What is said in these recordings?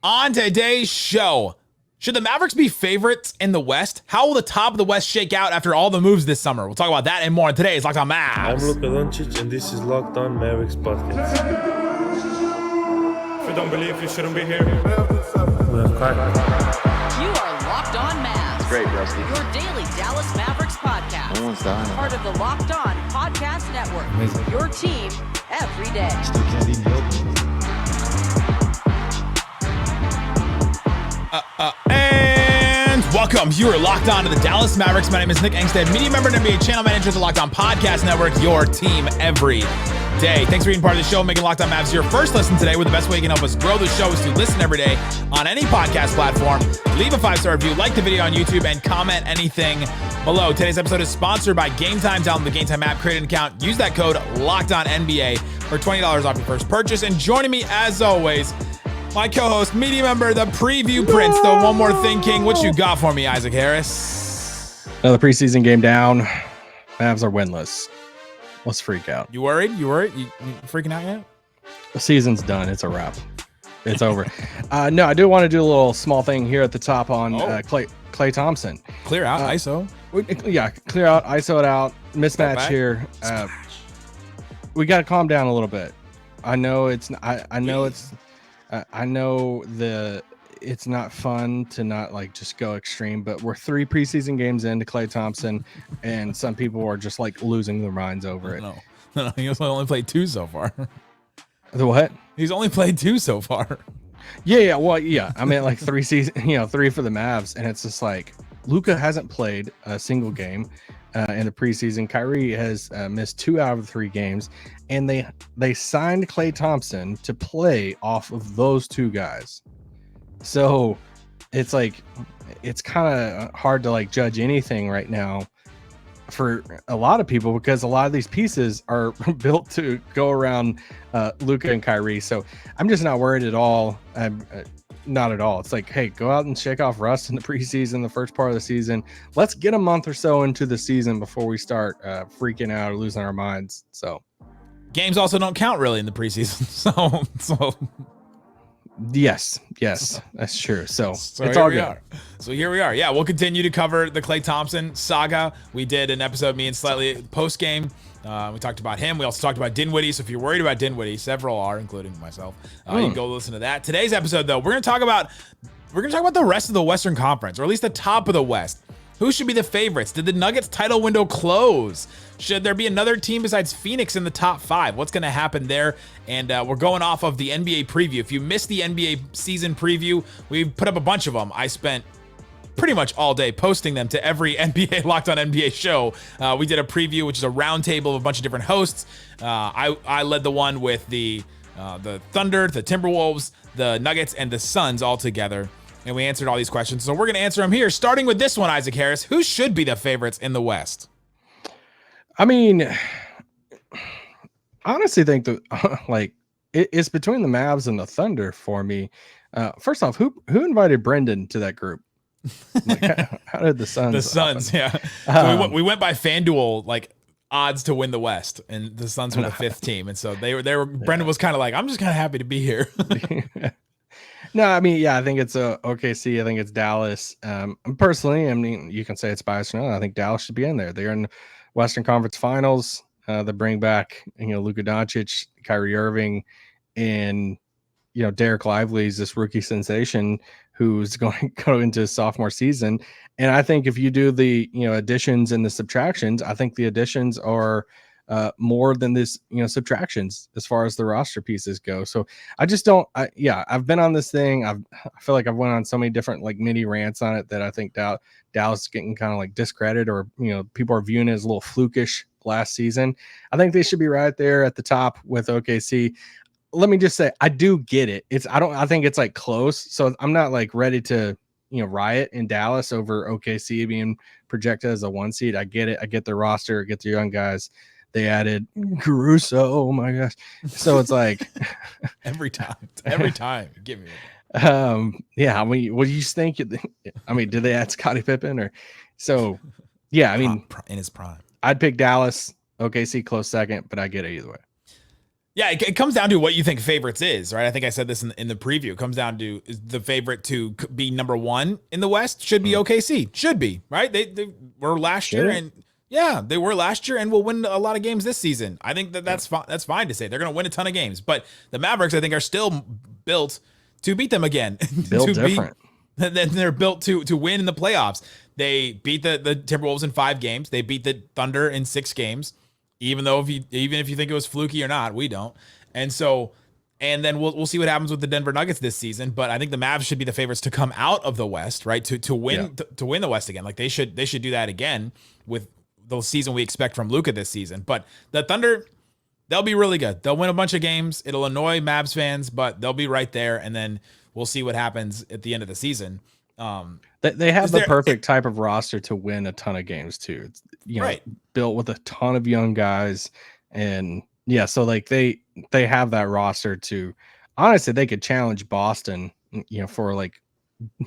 On today's show, should the Mavericks be favorites in the West? How will the top of the West shake out after all the moves this summer? We'll talk about that and more on today's Locked On Mavs. I'm Luka Doncic, and this is Locked On Mavericks podcast. If you don't believe, you shouldn't be here. We have cracked. You are Locked On Mavs. Great, Rusty. Your daily Dallas Mavericks podcast. No one's dying. Part of the Locked On Podcast Network. Amazing. Your team every day. Still can't even build. And welcome. You are locked on to the Dallas Mavericks. My name is Nick Angstadt, media member and NBA channel manager of the Locked On Podcast Network, your team every day. Thanks for being part of the show, making Locked On Mavs your first listen today. Where the best way you can help us grow the show is to listen every day on any podcast platform. Leave a 5-star review, like the video on YouTube, and comment anything below. Today's episode is sponsored by Game Time. Download the Game Time app, create an account, use that code LOCKEDONNBA for $20 off your first purchase. And joining me, as always, my co-host, media member, the preview prince, the one more thing king. What you got for me, Isaac Harris? Another preseason game down. Mavs are winless. Let's freak out. You worried? You freaking out yet? The season's done. It's a wrap. It's over. No, I do want to do a little small thing here at the top on Klay Thompson. Clear out, ISO. Clear out, ISO it out. Mismatch here. We got to calm down a little bit. I know it's. I know it's. I know it's not fun to not like just go extreme, but we're 3 preseason games into Klay Thompson, and some people are just like losing their minds over it. No, he's only played 2 so far. The what? He's only played 2 so far. Yeah. Well, yeah. I mean, like 3 season, 3 for the Mavs, and it's just like Luka hasn't played a single game in the preseason. Kyrie has missed 2 out of 3 games, and they signed Klay Thompson to play off of those 2 guys. So it's like it's kind of hard to like judge anything right now for a lot of people because a lot of these pieces are built to go around Luka and Kyrie. So I'm just not worried at all. Not at all. It's like, hey, go out and shake off rust in the preseason, the first part of the season. Let's get a month or so into the season before we start freaking out or losing our minds. So games also don't count really in the preseason. So yes, that's true. So it's here all good. So here we are. Yeah, we'll continue to cover the Klay Thompson saga. We did an episode, me and Slightly, post game. We talked about him. We also talked about Dinwiddie. So if you're worried about Dinwiddie, several are, including myself. You can go listen to that. Today's episode, though, we're gonna talk about the rest of the Western Conference, or at least the top of the West. Who should be the favorites? Did the Nuggets title window close? Should there be another team besides Phoenix in the top 5? What's going to happen there? And we're going off of the NBA preview. If you missed the NBA season preview, we put up a bunch of them. I spent pretty much all day posting them to every NBA Locked On NBA show. We did a preview, which is a roundtable of a bunch of different hosts. I led the one with the Thunder, the Timberwolves, the Nuggets, and the Suns all together. And we answered all these questions. So we're going to answer them here, starting with this one, Isaac Harris. Who should be the favorites in the West? I mean, I honestly think that it's between the Mavs and the Thunder for me. First off, who invited Brendan to that group? Like, how did the Suns? The Suns, yeah. So we went by FanDuel, like odds to win the West, and the Suns were the 5th team, and so they were. Brendan was kind of like, I'm just kind of happy to be here. No, I mean, yeah, I think it's OKC. I think it's Dallas. Personally, I mean, you can say it's biased or not. I think Dallas should be in there. They're in Western Conference Finals. They bring back, Luka Doncic, Kyrie Irving, and Dereck Lively is this rookie sensation who's going to go into his sophomore season. And I think if you do the additions and the subtractions, I think the additions are more than this, subtractions as far as the roster pieces go. So I just don't. I've been on this thing. I feel like I've went on so many different like mini rants on it that I think Dallas is getting kind of like discredited, or people are viewing it as a little flukish last season. I think they should be right there at the top with OKC. Let me just say, I do get it. I think it's like close. So I'm not like ready to riot in Dallas over OKC being projected as a 1 seed. I get it. I get their roster. I get the young guys. They added Caruso. Oh my gosh. So it's like every time, give me yeah. I mean, what do you think? I mean, did they add Scottie Pippen or so? Yeah. I mean, in his prime, I'd pick Dallas, OKC close second, but I get it either way. Yeah, it comes down to what you think favorites is, right? I think I said this in the preview. It comes down to is the favorite to be number one in the West should be OKC. Should be, right? They were last year, and yeah, they were last year, and will win a lot of games this season. I think that's fine. That's fine to say they're going to win a ton of games, but the Mavericks, I think, are still built to beat them again. Built different. Then they're built to win in the playoffs. They beat the Timberwolves in 5 games. They beat the Thunder in 6 games. Even if you think it was fluky or not, we don't. And then we'll see what happens with the Denver Nuggets this season. But I think the Mavs should be the favorites to come out of the West, right? To win to win the West again. Like they should do that again with the season we expect from Luka this season. But the Thunder, they'll be really good. They'll win a bunch of games. It'll annoy Mavs fans, but they'll be right there. And then we'll see what happens at the end of the season. They have the perfect type of roster to win a ton of games too. It's, right. Built with a ton of young guys, and yeah, so like they have that roster to honestly they could challenge Boston, for like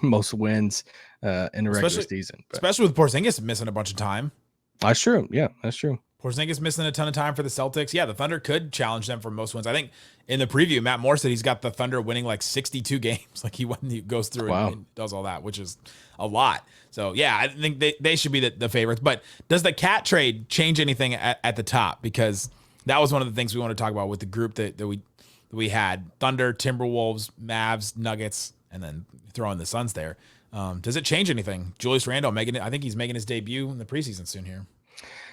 most wins in a regular season, especially with Porzingis missing a bunch of time. That's true. Yeah, that's true. Porzingis missing a ton of time for the Celtics. Yeah, the Thunder could challenge them for most wins. I think in the preview, Matt Moore said he's got the Thunder winning like 62 games. Like he goes through and does all that, which is a lot. So yeah, I think they should be the favorites. But does the Cat trade change anything at the top? Because that was one of the things we want to talk about with the group that we had: Thunder, Timberwolves, Mavs, Nuggets, and then throw in the Suns there. Does it change anything? Julius Randle I think he's making his debut in the preseason soon here.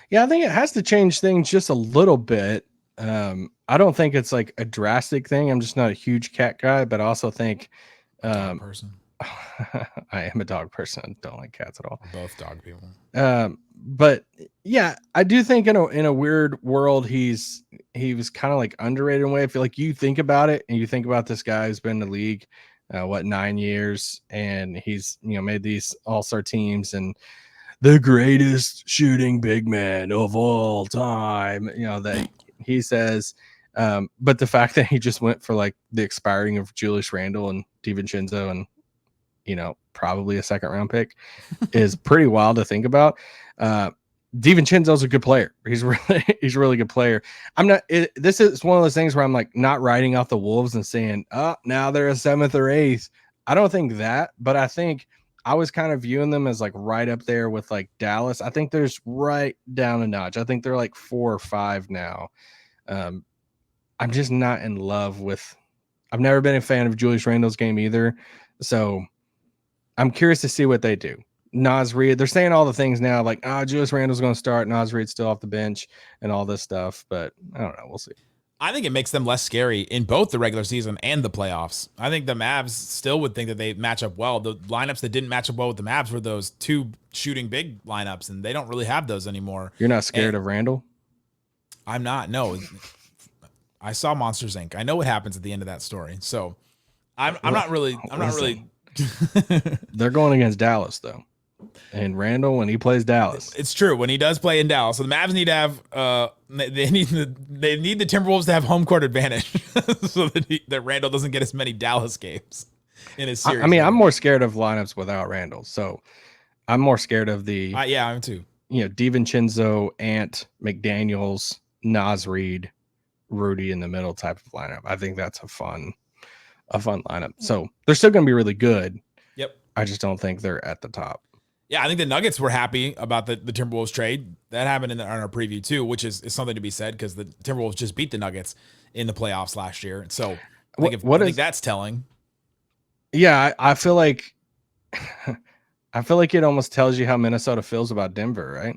Yeah, I think it has to change things just a little bit. I don't think it's like a drastic thing. I'm just not a huge cat guy, but I also think dog person. I am a dog person. I don't like cats at all. We're both dog people. But yeah, I do think in a weird world he was kind of like underrated in a way. I feel like you think about it and you think about this guy who's been in the league 9 years, and he's made these all-star teams and the greatest shooting big man of all time, that he says. But the fact that he just went for like the expiring of Julius Randle and DiVincenzo and, probably a 2nd round pick is pretty wild to think about. DiVincenzo's a good player. He's a really good player. This is one of those things where I'm like not writing off the Wolves and saying, oh, now they're a 7th or 8th. I don't think that, but I think I was kind of viewing them as like right up there with like Dallas. I think there's right down a notch. I think they're like 4 or 5 now. I'm just not in love with. I've never been a fan of Julius Randle's game either, so I'm curious to see what they do. Naz Reid, they're saying all the things now, like Julius Randle's going to start, Naz Reid's still off the bench, and all this stuff. But I don't know. We'll see. I think it makes them less scary in both the regular season and the playoffs. I think the Mavs still would think that they match up well. The lineups that didn't match up well with the Mavs were those 2 shooting big lineups, and they don't really have those anymore. You're not scared of Randle? I'm not. No, I saw Monsters Inc. I know what happens at the end of that story, so I'm not really. They're going against Dallas though. And Randle, when he plays Dallas, it's true. When he does play in Dallas, so the Mavs need to have they need the Timberwolves to have home court advantage, so that Randle doesn't get as many Dallas games in his series. I mean, I'm more scared of lineups without Randle, so I'm more scared of the I'm too. DiVincenzo, Ant, McDaniels, Naz Reid, Rudy in the middle type of lineup. I think that's a fun lineup. So they're still going to be really good. Yep. I just don't think they're at the top. Yeah, I think the Nuggets were happy about the Timberwolves trade. That happened in our preview too, which is something to be said because the Timberwolves just beat the Nuggets in the playoffs last year. So I think that's telling. Yeah, I feel like it almost tells you how Minnesota feels about Denver, right?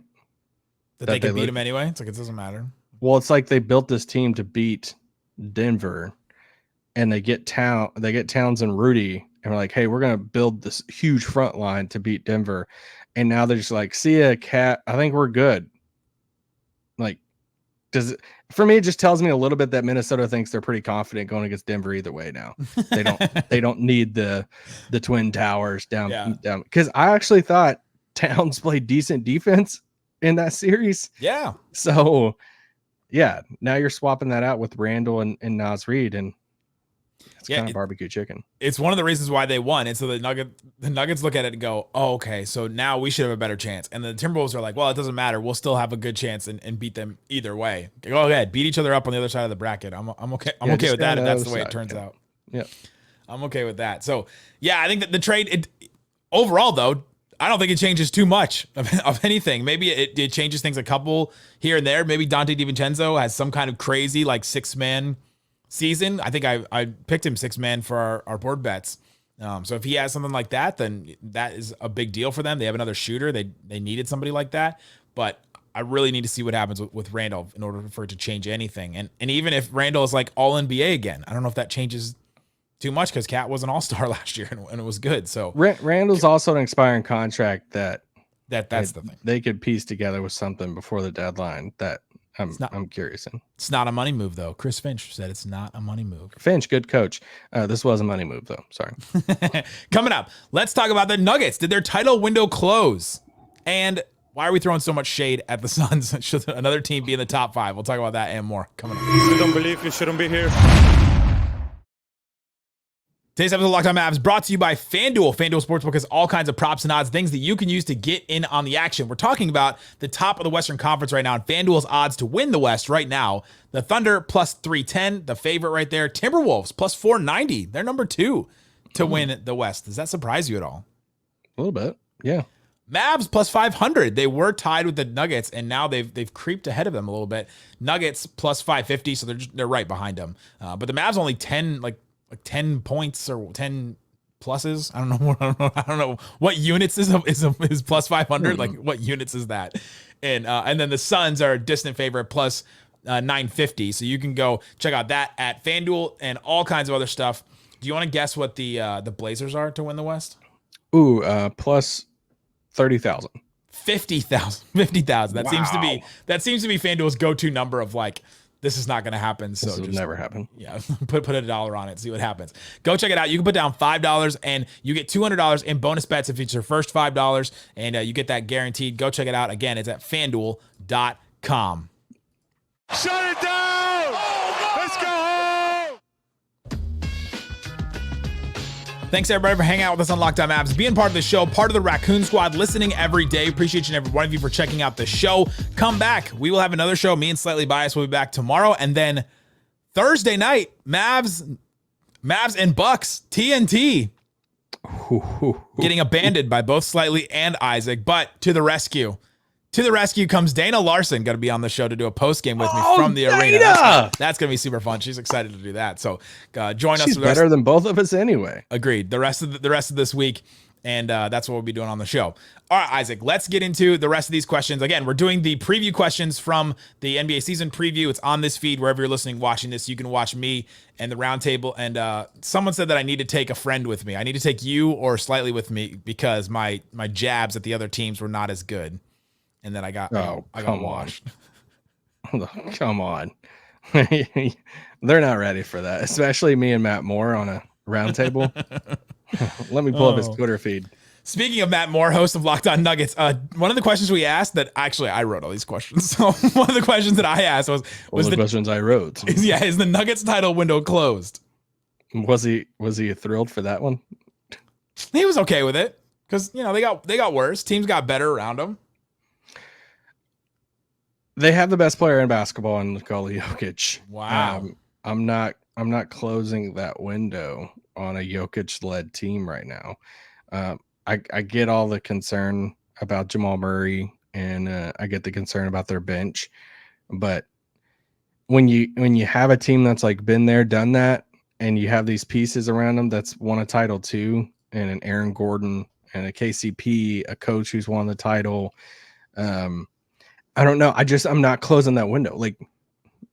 That they can beat them anyway. It's like it doesn't matter. Well, it's like they built this team to beat Denver, and they get Towns and Rudy. And we're like, hey, we're going to build this huge front line to beat Denver. And now they're just like, see ya, Cat. I think we're good. Like, for me, it just tells me a little bit that Minnesota thinks they're pretty confident going against Denver either way now. They don't need the Twin Towers down. Because I actually thought Towns played decent defense in that series. Yeah. So, yeah, now you're swapping that out with Randle and Naz Reid. And It's kind of barbecue chicken. It's one of the reasons why they won. And so the Nuggets look at it and go, oh, okay, so now we should have a better chance. And the Timberwolves are like, well, it doesn't matter. We'll still have a good chance and beat them either way. Go ahead, beat each other up on the other side of the bracket. I'm okay. I'm okay with that if that's the way it turns out. Yeah. I'm okay with that. So, yeah, I think that the trade, overall, though, I don't think it changes too much of anything. Maybe it changes things a couple here and there. Maybe Dante DiVincenzo has some kind of crazy, like, 6-man season. I think I picked him 6-man for our board bets. So if he has something like that, then that is a big deal for them. They have another shooter. They needed somebody like that. But I really need to see what happens with Randall in order for it to change anything. And even if Randall is like all NBA again, I don't know if that changes too much because Cat was an all-star last year and it was good. So Randall's also an expiring contract that's the thing. They could piece together with something before the deadline that I'm curious in. It's not a money move though. Chris Finch said it's not a money move. Finch, good coach. This was a money move though. Sorry. Coming up, let's talk about the Nuggets. Did their title window close? And why are we throwing so much shade at the Suns? Should another team be in the top 5? We'll talk about that and more coming up. You don't believe you shouldn't be here. Today's episode of Locked On Mavs brought to you by FanDuel. FanDuel Sportsbook has all kinds of props and odds, things that you can use to get in on the action. We're talking about the top of the Western Conference right now, and FanDuel's odds to win the West right now. The Thunder plus 310, the favorite right there. Timberwolves plus 490. They're number 2 to win the West. Does that surprise you at all? A little bit, yeah. Mavs plus 500. They were tied with the Nuggets, and now they've creeped ahead of them a little bit. Nuggets plus 550, so they're right behind them. But the Mavs only 10 points or 10 pluses. I don't know what units is plus 500. Like what units is that? And then the Suns are a distant favorite plus 950. So you can go check out that at FanDuel and all kinds of other stuff. Do you want to guess what the Blazers are to win the West? Ooh, plus 30,000. 50,000. That seems to be FanDuel's go-to number of like, this is not going to happen. So this will never happen. Yeah, put $1 on it, see what happens. Go check it out. You can put down $5 and you get $200 in bonus bets if it's your first $5, and you get that guaranteed. Go check it out. Again, it's at FanDuel.com. Shut it down! Let's go home! Thanks, everybody, for hanging out with us on Locked On Mavs, being part of the show, part of the Raccoon Squad, listening every day. Appreciate each and every one of you for checking out the show. Come back. We will have another show. Me and Slightly Biased will be back tomorrow. And then Thursday night, Mavs and Bucks, TNT. Getting abandoned by both Slightly and Isaac, but to the rescue. To the rescue comes Dana Larson, going to be on the show to do a post game with me from the arena. That's going to be super fun. She's excited to do that. So join us. She's better than both of us anyway. Agreed. The rest of this week, and that's what we'll be doing on the show. All right, Isaac, let's get into the rest of these questions. Again, we're doing the preview questions from the NBA season preview. It's on this feed wherever you're listening, watching this. You can watch me and the roundtable. And someone said that I need to take a friend with me. I need to take you or Slightly with me because my jabs at the other teams were not as good. And then I got washed. Come on. They're not ready for that, especially me and Matt Moore on a roundtable. Let me pull up his Twitter feed. Speaking of Matt Moore, host of Locked On Nuggets, one of the questions we asked that actually I wrote all these questions. So one of the questions that I asked was the questions I wrote. Is the Nuggets title window closed? Was he thrilled for that one? He was okay with it because they got worse. Teams got better around them. They have the best player in basketball in Nikola Jokic. Wow. I'm not closing that window on a Jokic-led team right now. I get all the concern about Jamal Murray, and I get the concern about their bench. But when you have a team that's like been there, done that, and you have these pieces around them that's won a title too, and an Aaron Gordon and a KCP, a coach who's won the title, I don't know. I'm not closing that window. Like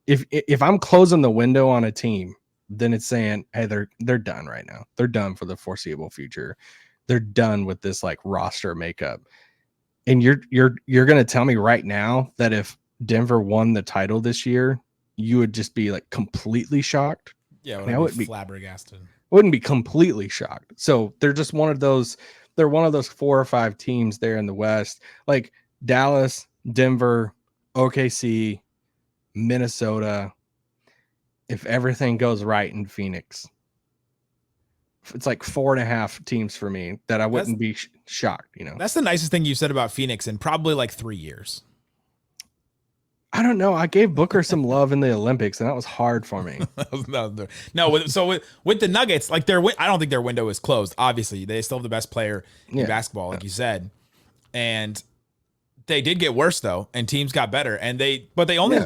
if I'm closing the window on a team, then it's saying, hey, they're done right now. They're done for the foreseeable future. They're done with this like roster makeup. And you're going to tell me right now that if Denver won the title this year, you would just be like completely shocked? Yeah, I would be flabbergasted. Wouldn't be completely shocked. So they're just one of those 4 or 5 teams there in the West, like Dallas, Denver, OKC, Minnesota. If everything goes right in Phoenix, it's like 4.5 teams for me that I wouldn't be shocked. That's the nicest thing you said about Phoenix in probably like 3 years. I don't know. I gave Booker some love in the Olympics, and that was hard for me. With the Nuggets, like I don't think their window is closed. Obviously, they still have the best player in basketball, like you said, and they did get worse though, and teams got better, and they only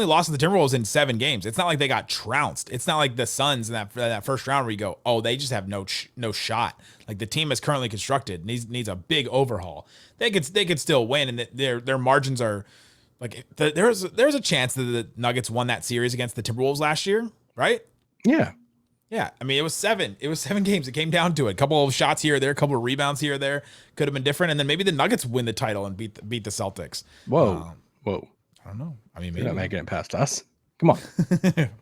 lost to the Timberwolves in 7 games. It's not like they got trounced. It's not like the Suns in that first round where you go, oh, they just have no shot. Like the team is currently constructed needs a big overhaul. They could still win, and their margins are. Like there's a chance that the Nuggets won that series against the Timberwolves last year, right? Yeah. Yeah. I mean, it was 7 games. It came down to it. A couple of shots here or there, a couple of rebounds here or there could have been different. And then maybe the Nuggets win the title and beat the Celtics. Whoa. I don't know. I mean, maybe you're not making it past us. Come on.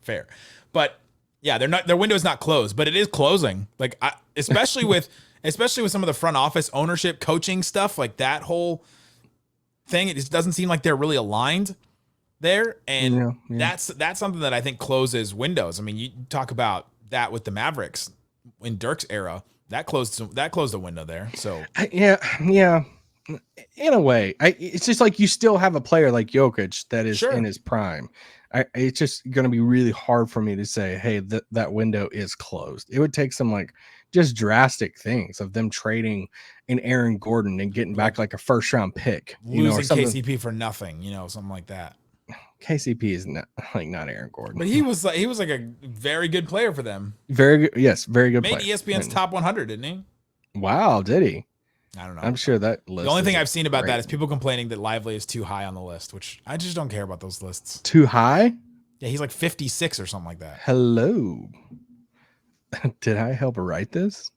Fair. But yeah, their window is not closed, but it is closing. Like especially with some of the front office ownership coaching stuff, like that whole thing, it just doesn't seem like they're really aligned there, and that's something that I think closes windows. I mean, you talk about that with the Mavericks in Dirk's era, that closed the window there. So yeah, in a way, it's just like you still have a player like Jokic that is in his prime. It's just going to be really hard for me to say, hey, that window is closed. It would take some like just drastic things of them trading in Aaron Gordon and getting back like a first round pick, losing KCP for nothing, something like that. KCP is not Aaron Gordon, but he was like a very good player for them. Very good, yes, very good. Made ESPN's top 100, didn't he? Wow, did he? I don't know. I'm sure that list. The only thing I've seen about that is people complaining that Lively is too high on the list, which I just don't care about those lists. Too high? Yeah, he's like 56 or something like that. Hello. Did I help write this?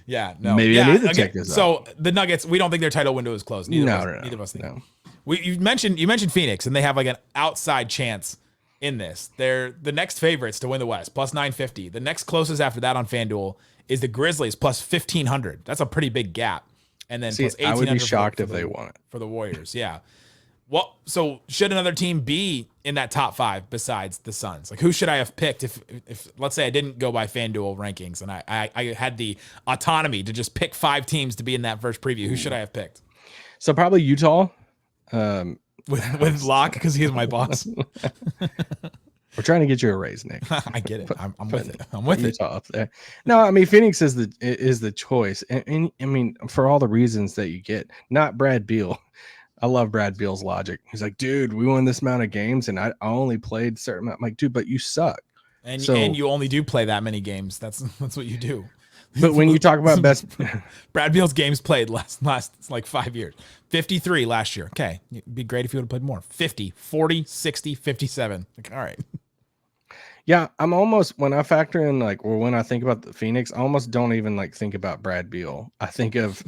Yeah, no. Maybe I need to check this out. So the Nuggets, we don't think their title window is closed. Neither of us think. No. You mentioned Phoenix, and they have like an outside chance in this. They're the next favorites to win the West, plus 950. The next closest after that on FanDuel is the Grizzlies, plus 1500. That's a pretty big gap. And then plus 1800. I would be shocked if they won it for the Warriors. Yeah. Well, so should another team be in that top 5 besides the Suns? Like, who should I have picked if let's say I didn't go by FanDuel rankings and I had the autonomy to just pick 5 teams to be in that first preview? Who should I have picked? So probably Utah. With Locke, because he's my boss. We're trying to get you a raise, Nick. I get it. I'm with it. I'm with Utah up there. No, I mean Phoenix is the choice, and I mean for all the reasons that you get. Not Brad Beal. I love Brad Beal's logic. He's like, dude, we won this amount of games, and I only played certain amount. I'm like, dude, but you suck. And you only do play that many games. That's what you do. But when you talk about best, Brad Beal's games played last like 5 years. 53 last year. Okay, it'd be great if you would have played more. 50, 40, 60, 57. Like, all right. Yeah, I'm almost, when I factor in when I think about the Phoenix, I almost don't even think about Brad Beal. I think of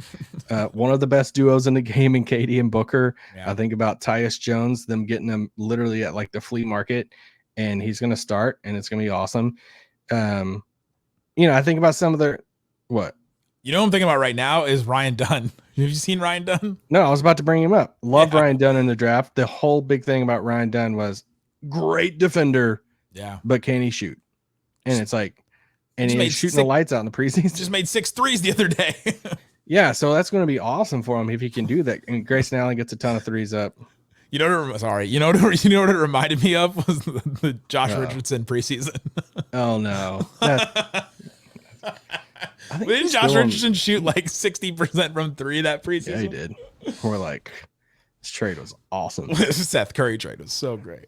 one of the best duos in the game in KD and Booker. Yeah. I think about Tyus Jones, them getting him literally at the flea market, and he's going to start, and it's going to be awesome. I think about some of their what. You know what I'm thinking about right now is Ryan Dunn. Have you seen Ryan Dunn? No, I was about to bring him up. Loved Ryan Dunn in the draft. The whole big thing about Ryan Dunn was great defender. Yeah. But can he shoot? And it's and he's shooting the lights out in the preseason. Just made 6 threes the other day. Yeah, so that's going to be awesome for him if he can do that. And Grayson Allen gets a ton of threes up. You know what it reminded me of was the Josh Richardson preseason. Oh no. Didn't Josh Richardson shoot 60% from 3 that preseason? Yeah, he did. We're this trade was awesome. Seth Curry trade was so great.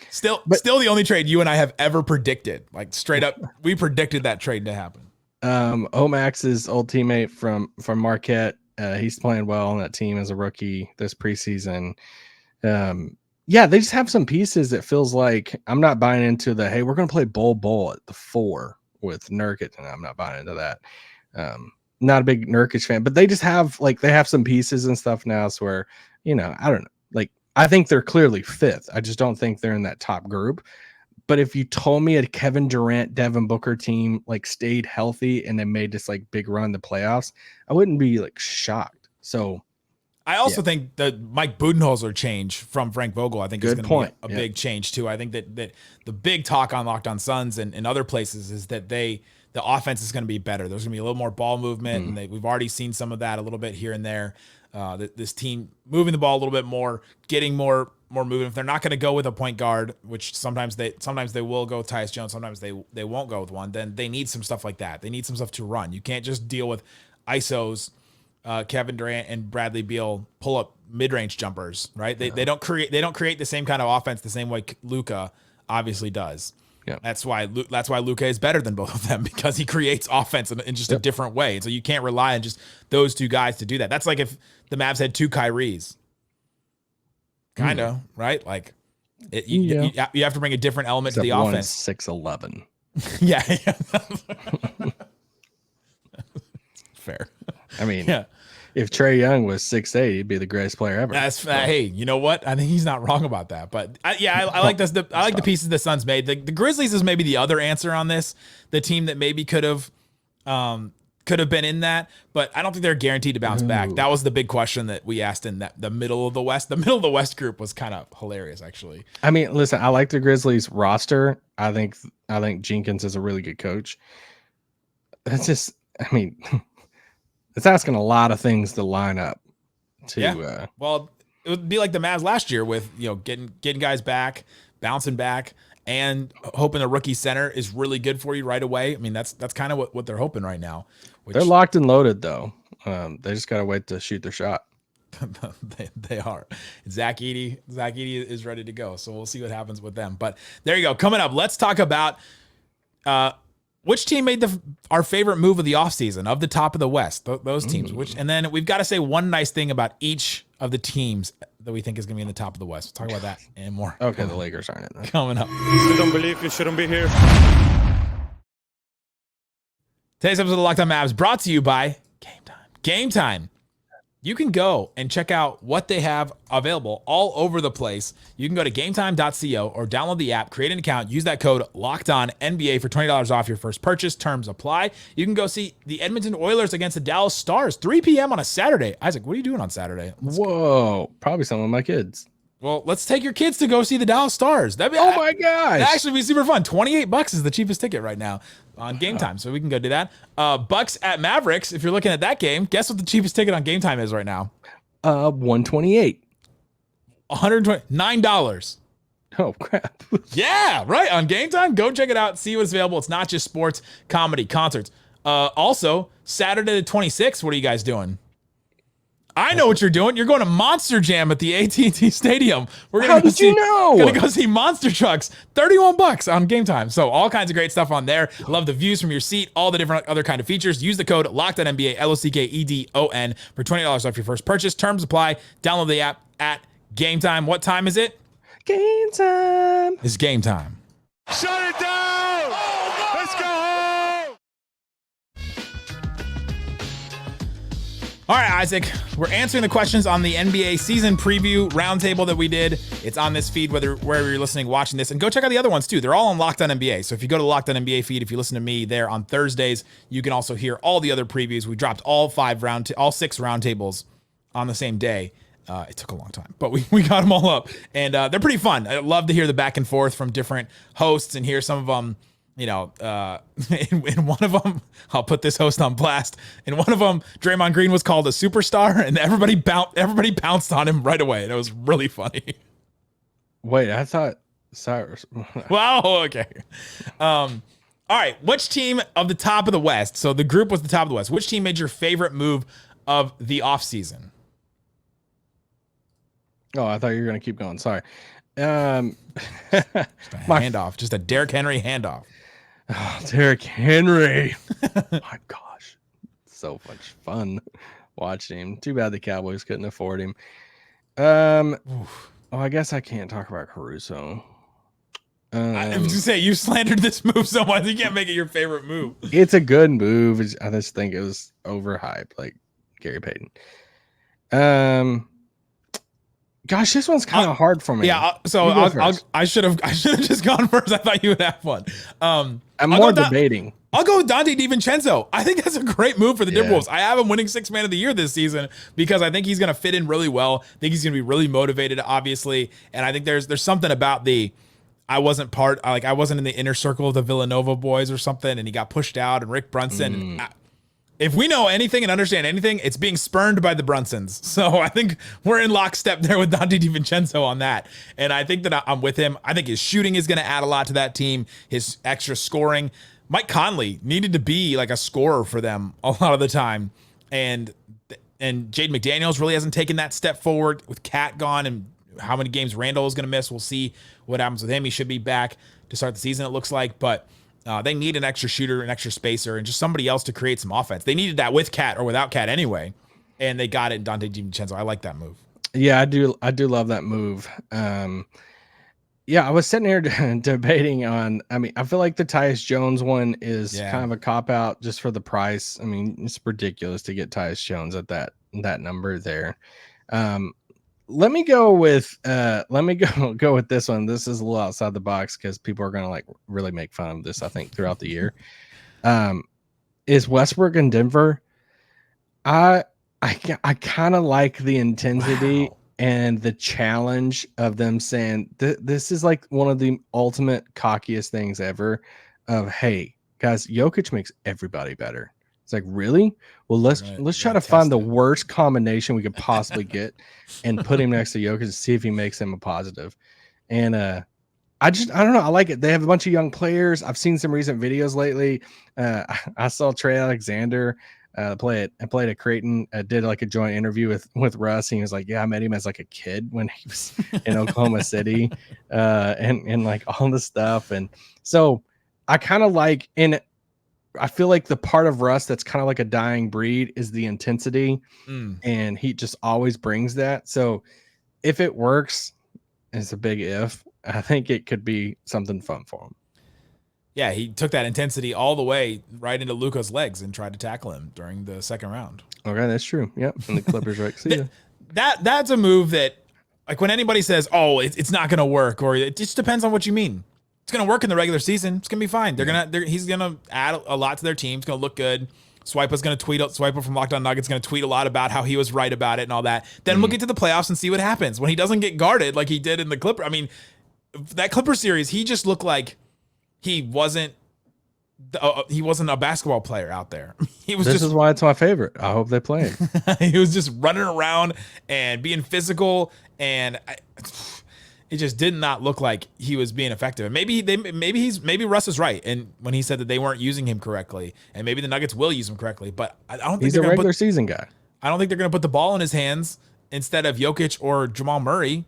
Still the only trade you and I have ever predicted. Straight up, we predicted that trade to happen. Omax's old teammate from Marquette. He's playing well on that team as a rookie this preseason. Yeah, they just have some pieces that feels like I'm not buying into the, hey, we're going to play bull at the 4 with Nurkic, and I'm not buying into that. Not a big Nurkic fan, but they just have they have some pieces and stuff now. So where, I don't know. I think they're clearly 5th. I just don't think they're in that top group. But if you told me a Kevin Durant, Devin Booker team stayed healthy and they made this big run in the playoffs, I wouldn't be shocked. So I also think the Mike Budenholzer change from Frank Vogel, I think is going to be a big change too. I think that the big talk on Locked On Suns and other places is that the offense is going to be better. There's going to be a little more ball movement, and we've already seen some of that a little bit here and there. This team moving the ball a little bit more, getting more movement. If they're not going to go with a point guard, which sometimes they will go with Tyus Jones, sometimes they won't go with one, then they need some stuff like that. They need some stuff to run. You can't just deal with ISOs, Kevin Durant and Bradley Beal pull up mid-range jumpers, right? They don't create the same kind of offense the same way Luka obviously does. Yeah. That's why Luka is better than both of them, because he creates offense in just a different way. And so you can't rely on just those two guys to do that. That's like if the Mavs had two Kyries. Kind of, right? Like you have to bring a different element to the offense. 6'11". Yeah. Fair. I mean, if Trae Young was 6'8", he'd be the greatest player ever. Hey, you know what? I think he's not wrong about that. But I like this. I like the pieces the Suns made. The Grizzlies is maybe the other answer on this. The team that maybe could have been in that, but I don't think they're guaranteed to bounce back. That was the big question that we asked in the middle of the West. The middle of the West group was kind of hilarious, actually. I mean, listen, I like the Grizzlies roster. I think Jenkins is a really good coach. It's just, I mean, it's asking a lot of things to line up. Well, it would be like the Mavs last year with getting guys back, bouncing back, and hoping a rookie center is really good for you right away. I mean, that's kind of what they're hoping right now. They're locked and loaded though. They just gotta wait to shoot their shot. they are. Zach Edey is ready to go. So we'll see what happens with them. But there you go. Coming up, let's talk about which team made our favorite move of the offseason of the top of the West, those teams. And then we've got to say one nice thing about each of the teams that we think is going to be in the top of the West. We'll talk about that and more. Okay, the Lakers aren't in there. Coming up. You don't believe you shouldn't be here. Today's episode of Locked On Mavs brought to you by Game Time. Game Time. You can go and check out what they have available all over the place. You can go to gametime.co or download the app, create an account, use that code LOCKEDONNBA for $20 off your first purchase. Terms apply. You can go see the Edmonton Oilers against the Dallas Stars, 3 p.m. on a Saturday. Isaac, what are you doing on Saturday? Whoa, probably some of my kids. Well, let's take your kids to go see the Dallas Stars. Oh my gosh. That'd actually be super fun. $28 is the cheapest ticket right now on Game Time, so we can go do that. Bucks at Mavericks, if you're looking at that game, guess what the cheapest ticket on Game Time is right now? $128. $129. Oh crap. Yeah, right, on Game Time. Go check it out, see what's available. It's not just sports, comedy, concerts. Also, Saturday the 26th, what are you guys doing? I know what you're doing. You're going to Monster Jam at the AT&T Stadium. How did you know? Gonna go see Monster Trucks. $31 on Game Time. So all kinds of great stuff on there. Love the views from your seat. All the different other kind of features. Use the code LOCKEDONNBA LOCKEDON for $20 off your first purchase. Terms apply. Download the app at Game Time. What time is it? Game time. It's Game Time. Shut it down! Let's go home! All right, Isaac, we're answering the questions on the NBA season preview roundtable that we did. It's on this feed, wherever you're listening, watching this, and go check out the other ones too. They're all on Locked On NBA. So if you go to the Locked On NBA feed, if you listen to me there on Thursdays, you can also hear all the other previews. We dropped all 6 roundtables on the same day. It took a long time, but we got them all up, and they're pretty fun. I love to hear the back and forth from different hosts and hear some of them. In one of them, I'll put this host on blast. In one of them, Draymond Green was called a superstar, and everybody pounced on him right away, and it was really funny. Wait, I thought Cyrus. Wow. Okay. All right. Which team of the top of the West? So the group was the top of the West. Which team made your favorite move of the offseason? Oh, I thought you were gonna keep going. Sorry. Just a handoff. Just a Derrick Henry handoff. Oh, Derrick Henry. My gosh. So much fun watching him. Too bad the Cowboys couldn't afford him. I guess I can't talk about Caruso. I was just say you slandered this move so much you can't make it your favorite move. It's a good move. I just think it was overhyped, like Gary Payton. Gosh, this one's kind of hard for me. Yeah, so You go first. I should have just gone first. I thought you would have one. I'm I'll more go debating. I'll go with Dante DiVincenzo. I think that's a great move for the Yeah. Timberwolves. I have him winning Sixth Man of the Year this season because I think he's going to fit in really well. I think he's going to be really motivated, obviously, and I think there's something about I wasn't in the inner circle of the Villanova boys or something, and he got pushed out, and Rick Brunson. If we know anything and understand anything, it's being spurned by the Brunsons. So I think we're in lockstep there with Dante DiVincenzo on that. And I think that I'm with him. I think his shooting is going to add a lot to that team, his extra scoring. Mike Conley needed to be like a scorer for them a lot of the time. And Jaden McDaniels really hasn't taken that step forward with Cat gone and how many games Randall is going to miss. We'll see what happens with him. He should be back to start the season, it looks like. But they need an extra shooter, an extra spacer, and just somebody else to create some offense. They needed that with Cat or without Cat anyway, and they got it in Dante DiVincenzo. I like that move. Yeah, I do love that move. Yeah, I was sitting here debating on. I mean, I feel like the Tyus Jones one is kind of a cop out just for the price. I mean, it's ridiculous to get Tyus Jones at that number there. Let me go with this one. This is a little outside the box because people are gonna like really make fun of this, I think, throughout the year. Is Westbrook in Denver? I kind of like the intensity and the challenge of them saying this is like one of the ultimate cockiest things ever of, hey guys, Jokic makes everybody better. It's like, really? Well, let's try to find the worst combination we could possibly get and put him next to Jokic to see if he makes him a positive. And I don't know. I like it. They have a bunch of young players. I've seen some recent videos lately. I saw Trey Alexander played at Creighton, did like a joint interview with Russ. And he was like, yeah, I met him as like a kid when he was in Oklahoma City, and like all this stuff. And so I kind of like, and I feel like the part of Russ that's kind of like a dying breed is the intensity, and he just always brings that. So if it works, it's a big if. I think it could be something fun for him. Yeah, he took that intensity all the way right into Luka's legs and tried to tackle him during the second round. Okay, that's true. Yep, and the Clippers right. See ya. That's a move that, like, when anybody says, "Oh, it's not going to work," or it just depends on what you mean. It's going to work in the regular season. It's going to be fine. He's going to add a lot to their team. It's going to look good. Swipa's going to tweet. Swipa from Locked On Nuggets going to tweet a lot about how he was right about it and all that. Then we'll get to the playoffs and see what happens when he doesn't get guarded like he did in the Clipper. I mean, that Clipper series, he just looked like he wasn't a basketball player out there. This is why it's my favorite. I hope they play him. He was just running around and being physical, and it just did not look like he was being effective. And maybe Russ is right, and when he said that they weren't using him correctly, and maybe the Nuggets will use him correctly, but I don't think he's a regular season guy. I don't think they're going to put the ball in his hands instead of Jokic or Jamal Murray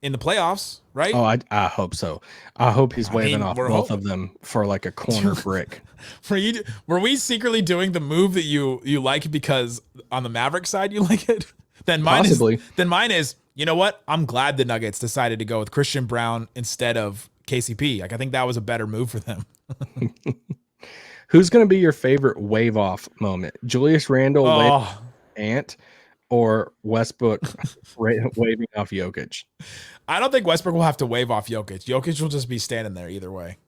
in the playoffs, right? Oh, I hope so. I hope he's waving off both of them for like a corner brick. Were we secretly doing the move that you like because on the Mavericks side you like it? Then mine is, you know what? I'm glad the Nuggets decided to go with Christian Brown instead of KCP. Like, I think that was a better move for them. Who's going to be your favorite wave off moment? Julius Randle, Ant, or Westbrook waving off Jokic? I don't think Westbrook will have to wave off Jokic. Jokic will just be standing there either way.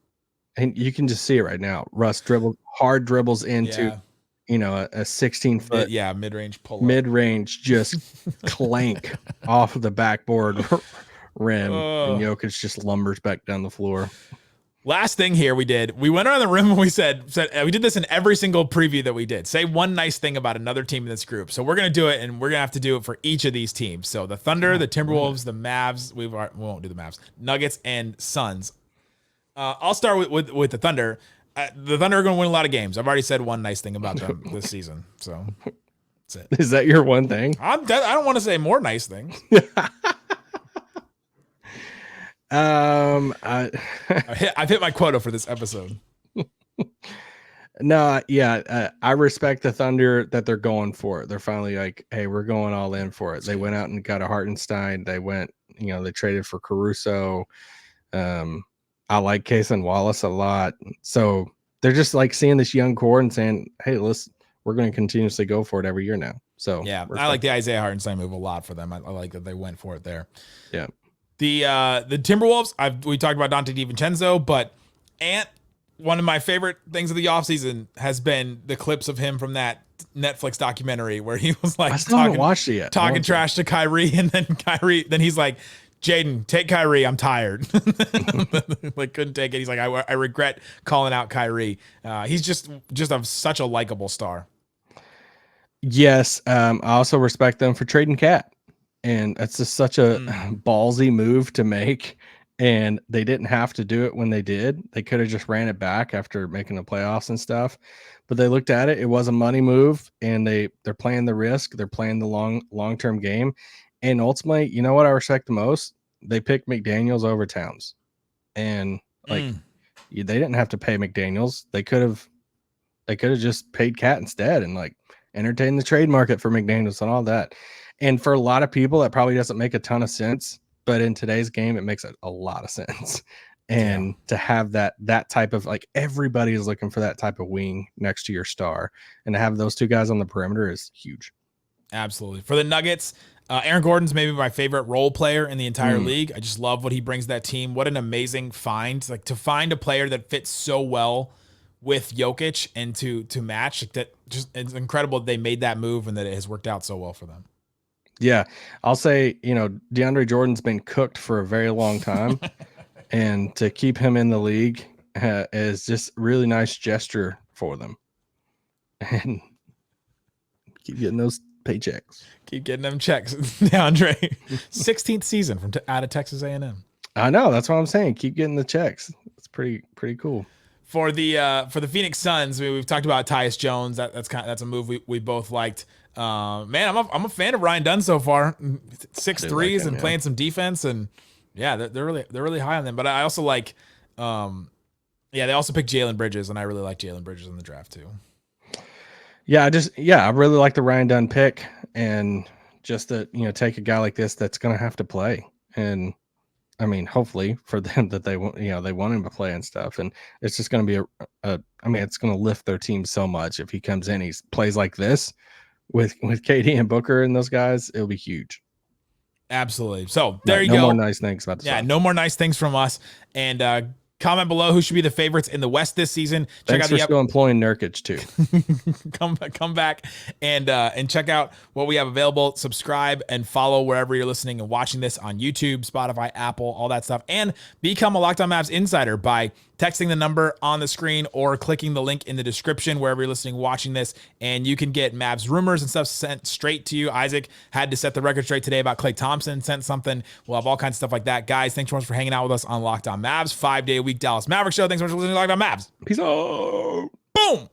And you can just see it right now. Russ hard dribbles into, a 16-foot, mid-range pull up. Mid-range, just clank off of the backboard rim, and Jokic just lumbers back down the floor. Last thing here we went around the room and we said we did this in every single preview that we did. Say one nice thing about another team in this group. So we're going to do it, and we're going to have to do it for each of these teams. So the Thunder, the Timberwolves, the Mavs, we won't do the Mavs, Nuggets, and Suns. I'll start with the Thunder. The Thunder are going to win a lot of games. I've already said one nice thing about them this season. So that's it. Is that your one thing? I don't want to say more nice things. I've hit my quota for this episode. No, I respect the Thunder that they're going for it. They're finally like, hey, we're going all in for it. They went out and got a Hartenstein. They went, they traded for Caruso. I like Case and Wallace a lot. So they're just like seeing this young core and saying, hey, we're going to continuously go for it every year now. So Yeah, I respect like the that. Isaiah Hartenstein move a lot for them. I like that they went for it there. Yeah. The Timberwolves, we talked about Dante DiVincenzo, but Ant, one of my favorite things of the offseason has been the clips of him from that Netflix documentary where he was like I still haven't watched it yet. talking trash to Kyrie, and then he's like, Jaden, take Kyrie. I'm tired. Like couldn't take it. He's like, I regret calling out Kyrie. He's just such a likable star. Yes. I also respect them for trading Cat. And it's just such a ballsy move to make. And they didn't have to do it when they did. They could have just ran it back after making the playoffs and stuff. But they looked at it. It was a money move, and they're playing the risk. They're playing the long-term game. And ultimately, you know what I respect the most? They picked McDaniels over Towns. And they didn't have to pay McDaniels. They could have just paid Cat instead and like entertained the trade market for McDaniels and all that. And for a lot of people, that probably doesn't make a ton of sense. But in today's game, it makes a lot of sense. And to have that type of, like, everybody is looking for that type of wing next to your star, and to have those two guys on the perimeter is huge. Absolutely. For the Nuggets, Aaron Gordon's maybe my favorite role player in the entire league. I just love what he brings to that team. What an amazing find. Like, to find a player that fits so well with Jokic and to match, like, that, just, it's incredible that they made that move and that it has worked out so well for them. Yeah, I'll say, DeAndre Jordan's been cooked for a very long time, and to keep him in the league is just really nice gesture for them. And keep getting those paychecks. Keep getting them checks, DeAndre. 16th season out of Texas A&M. I know, that's what I'm saying. Keep getting the checks. It's pretty cool. For the Phoenix Suns, we've talked about Tyus Jones. That's a move we both liked. Man, I'm a fan of Ryan Dunn so far. 6 threes like and playing some defense, and yeah, they're really high on them. But I also like, they also picked Jalen Bridges, and I really like Jalen Bridges in the draft too. Yeah, I really like the Ryan Dunn pick, and just to take a guy like this that's going to have to play, and I mean, hopefully for them that they want him to play and stuff, and it's just going to be it's going to lift their team so much if he comes in, he plays like this. With KD and Booker and those guys, it'll be huge. Absolutely. So there you go. No more nice things about this. Yeah, no more nice things from us. And comment below who should be the favorites in the West this season. Thanks for still employing Nurkic too. come back and check out what we have available. Subscribe and follow wherever you're listening and watching this on YouTube, Spotify, Apple, all that stuff. And become a Locked On Mavs insider by texting the number on the screen or clicking the link in the description wherever you're listening, watching this, and you can get Mavs rumors and stuff sent straight to you. Isaac had to set the record straight today about Klay Thompson, sent something. We'll have all kinds of stuff like that. Guys, thanks so much for hanging out with us on Locked On Mavs, 5-day-a-week Dallas Mavericks show. Thanks so much for listening to Locked On Mavs. Peace out. Boom.